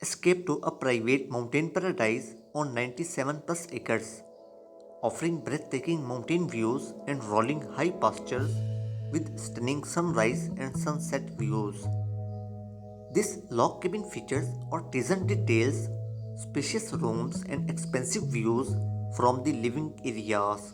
Escape to a private mountain paradise on 97 plus acres, offering breathtaking mountain views and rolling high pastures with stunning sunrise and sunset views. This log cabin features artisan details, spacious rooms, and expansive views from the living areas.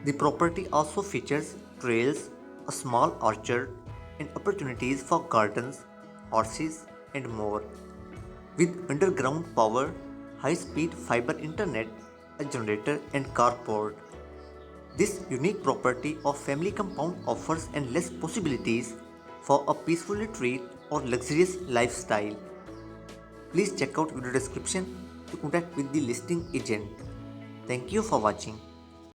The property also features trails, a small orchard, and opportunities for gardens, horses, and more. With underground power, high speed fiber internet, a generator, and carport. This unique property of family compound offers endless possibilities for a peaceful retreat or luxurious lifestyle. Please check out video description to contact with the listing agent. Thank you for watching.